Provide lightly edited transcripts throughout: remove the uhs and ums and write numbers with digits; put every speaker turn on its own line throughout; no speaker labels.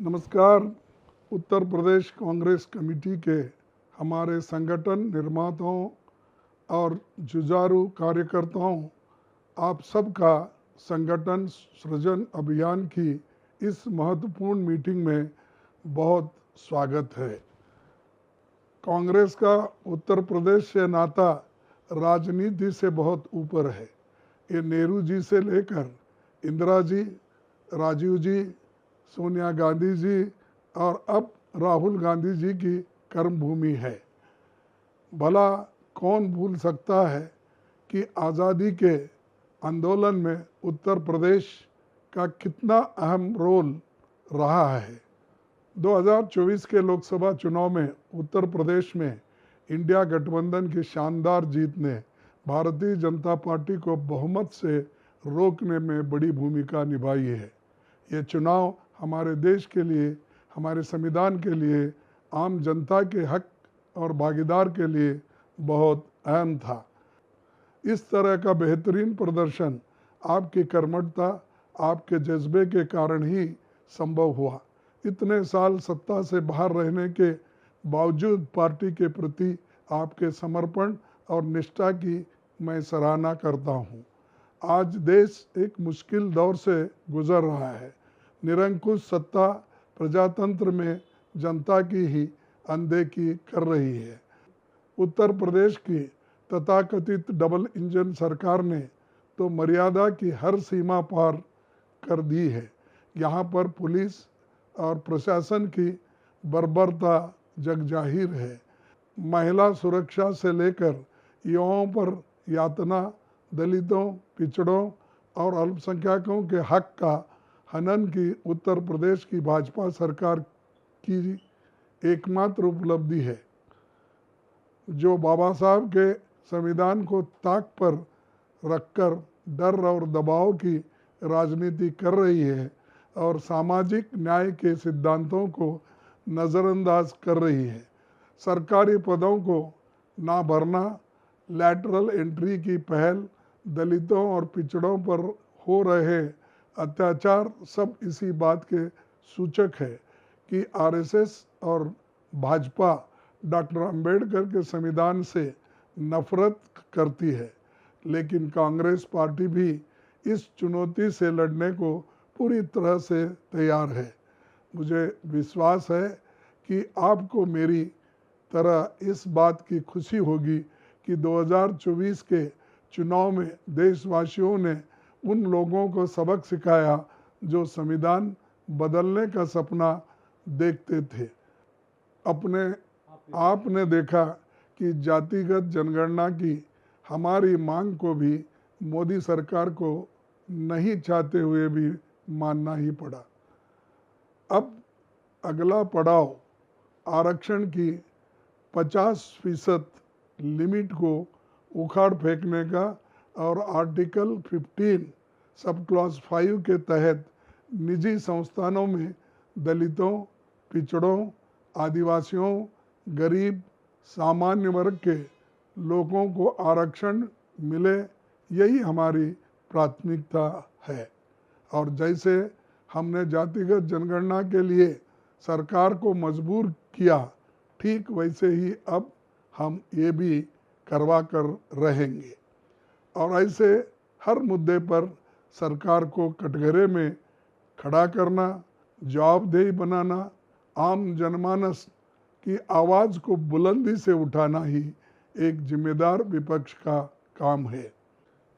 नमस्कार। उत्तर प्रदेश कांग्रेस कमेटी के हमारे संगठन निर्माताओं और जुझारू कार्यकर्ताओं, आप सबका संगठन सृजन अभियान की इस महत्वपूर्ण मीटिंग में बहुत स्वागत है। कांग्रेस का उत्तर प्रदेश से नाता राजनीति से बहुत ऊपर है। ये नेहरू जी से लेकर इंदिरा जी, राजीव जी, सोनिया गांधी जी और अब राहुल गांधी जी की कर्मभूमि है। भला कौन भूल सकता है कि आज़ादी के आंदोलन में उत्तर प्रदेश का कितना अहम रोल रहा है। 2024 के लोकसभा चुनाव में उत्तर प्रदेश में इंडिया गठबंधन की शानदार जीत ने भारतीय जनता पार्टी को बहुमत से रोकने में बड़ी भूमिका निभाई है। ये चुनाव हमारे देश के लिए, हमारे संविधान के लिए, आम जनता के हक और भागीदार के लिए बहुत अहम था। इस तरह का बेहतरीन प्रदर्शन आपकी कर्मठता, आपके जज्बे के कारण ही संभव हुआ। इतने साल सत्ता से बाहर रहने के बावजूद पार्टी के प्रति आपके समर्पण और निष्ठा की मैं सराहना करता हूँ। आज देश एक मुश्किल दौर से गुजर रहा है। निरंकुश सत्ता प्रजातंत्र में जनता की ही अनदेखी कर रही है। उत्तर प्रदेश की तथाकथित डबल इंजन सरकार ने तो मर्यादा की हर सीमा पार कर दी है। यहाँ पर पुलिस और प्रशासन की बर्बरता जगजाहिर है। महिला सुरक्षा से लेकर युवाओं पर यातना, दलितों, पिछड़ों और अल्पसंख्यकों के हक का हनन की उत्तर प्रदेश की भाजपा सरकार की एकमात्र उपलब्धि है, जो बाबा साहब के संविधान को ताक पर रखकर डर और दबाव की राजनीति कर रही है और सामाजिक न्याय के सिद्धांतों को नज़रअंदाज कर रही है। सरकारी पदों को ना भरना, लैटरल एंट्री की पहल, दलितों और पिछड़ों पर हो रहे अत्याचार सब इसी बात के सूचक है कि आरएसएस और भाजपा डॉक्टर अंबेडकर के संविधान से नफरत करती है। लेकिन कांग्रेस पार्टी भी इस चुनौती से लड़ने को पूरी तरह से तैयार है। मुझे विश्वास है कि आपको मेरी तरह इस बात की खुशी होगी कि 2024 के चुनाव में देशवासियों ने उन लोगों को सबक सिखाया जो संविधान बदलने का सपना देखते थे। आपने देखा कि जातिगत जनगणना की हमारी मांग को भी मोदी सरकार को नहीं चाहते हुए भी मानना ही पड़ा। अब अगला पड़ाव आरक्षण की 50% लिमिट को उखाड़ फेंकने का और आर्टिकल 15 सब क्लॉज 5 के तहत निजी संस्थानों में दलितों, पिछड़ों, आदिवासियों, गरीब, सामान्य वर्ग के लोगों को आरक्षण मिले, यही हमारी प्राथमिकता है। और जैसे हमने जातिगत जनगणना के लिए सरकार को मजबूर किया, ठीक वैसे ही अब हम ये भी करवा कर रहेंगे। और ऐसे हर मुद्दे पर सरकार को कटघरे में खड़ा करना, जवाबदेही बनाना, आम जनमानस की आवाज़ को बुलंदी से उठाना ही एक जिम्मेदार विपक्ष का काम है।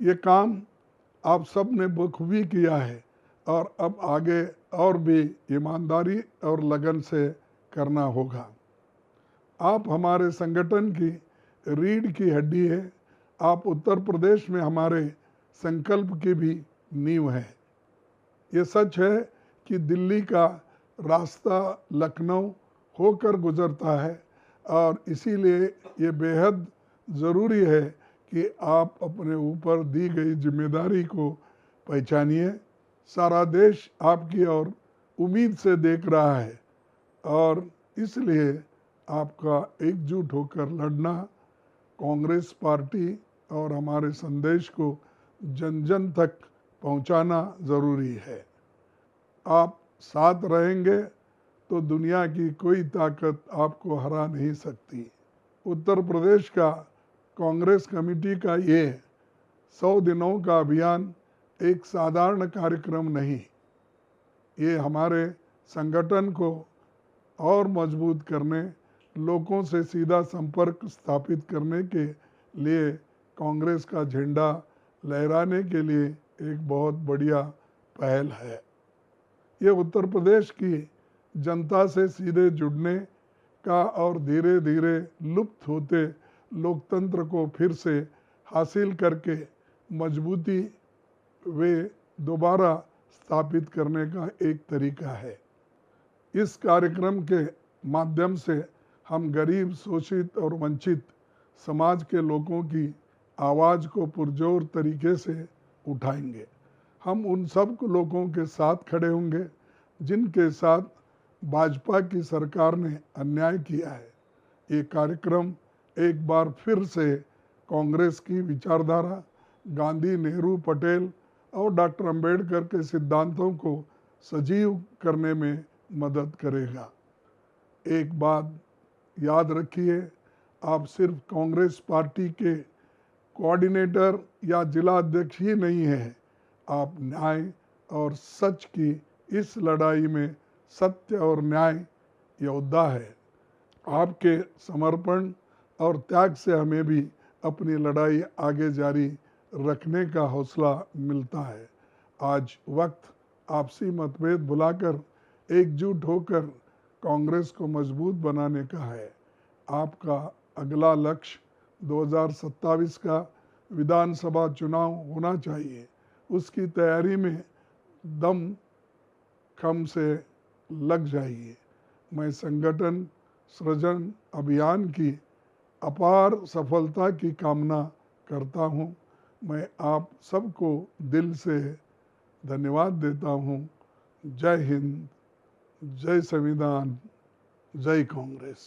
ये काम आप सब ने बखूबी किया है और अब आगे और भी ईमानदारी और लगन से करना होगा। आप हमारे संगठन की रीढ़ की हड्डी है। आप उत्तर प्रदेश में हमारे संकल्प की भी नींव है। ये सच है कि दिल्ली का रास्ता लखनऊ होकर गुजरता है और इसीलिए ये बेहद ज़रूरी है कि आप अपने ऊपर दी गई जिम्मेदारी को पहचानिए। सारा देश आपकी ओर उम्मीद से देख रहा है और इसलिए आपका एकजुट होकर लड़ना, कांग्रेस पार्टी और हमारे संदेश को जन जन तक पहुंचाना ज़रूरी है। आप साथ रहेंगे तो दुनिया की कोई ताकत आपको हरा नहीं सकती। उत्तर प्रदेश का कांग्रेस कमेटी का ये 100 दिनों का अभियान एक साधारण कार्यक्रम नहीं, ये हमारे संगठन को और मजबूत करने, लोगों से सीधा संपर्क स्थापित करने के लिए कांग्रेस का झंडा लहराने के लिए एक बहुत बढ़िया पहल है। ये उत्तर प्रदेश की जनता से सीधे जुड़ने का और धीरे धीरे लुप्त होते लोकतंत्र को फिर से हासिल करके मजबूती वे दोबारा स्थापित करने का एक तरीका है। इस कार्यक्रम के माध्यम से हम गरीब, शोषित और वंचित समाज के लोगों की आवाज़ को पुरजोर तरीके से उठाएंगे। हम उन सब लोगों के साथ खड़े होंगे जिनके साथ भाजपा की सरकार ने अन्याय किया है। ये कार्यक्रम एक बार फिर से कांग्रेस की विचारधारा, गांधी, नेहरू, पटेल और डॉक्टर अंबेडकर के सिद्धांतों को सजीव करने में मदद करेगा। एक बात याद रखिए, आप सिर्फ कांग्रेस पार्टी के कोऑर्डिनेटर या जिला अध्यक्ष ही नहीं हैं, आप न्याय और सच की इस लड़ाई में सत्य और न्याय योद्धा है। आपके समर्पण और त्याग से हमें भी अपनी लड़ाई आगे जारी रखने का हौसला मिलता है। आज वक्त आपसी मतभेद भुलाकर एकजुट होकर कांग्रेस को मजबूत बनाने का है। आपका अगला लक्ष्य 2027 का विधानसभा चुनाव होना चाहिए। उसकी तैयारी में दम खम से लग जाइए। मैं संगठन सृजन अभियान की अपार सफलता की कामना करता हूँ। मैं आप सबको दिल से धन्यवाद देता हूँ। जय हिंद, जय संविधान, जय कांग्रेस।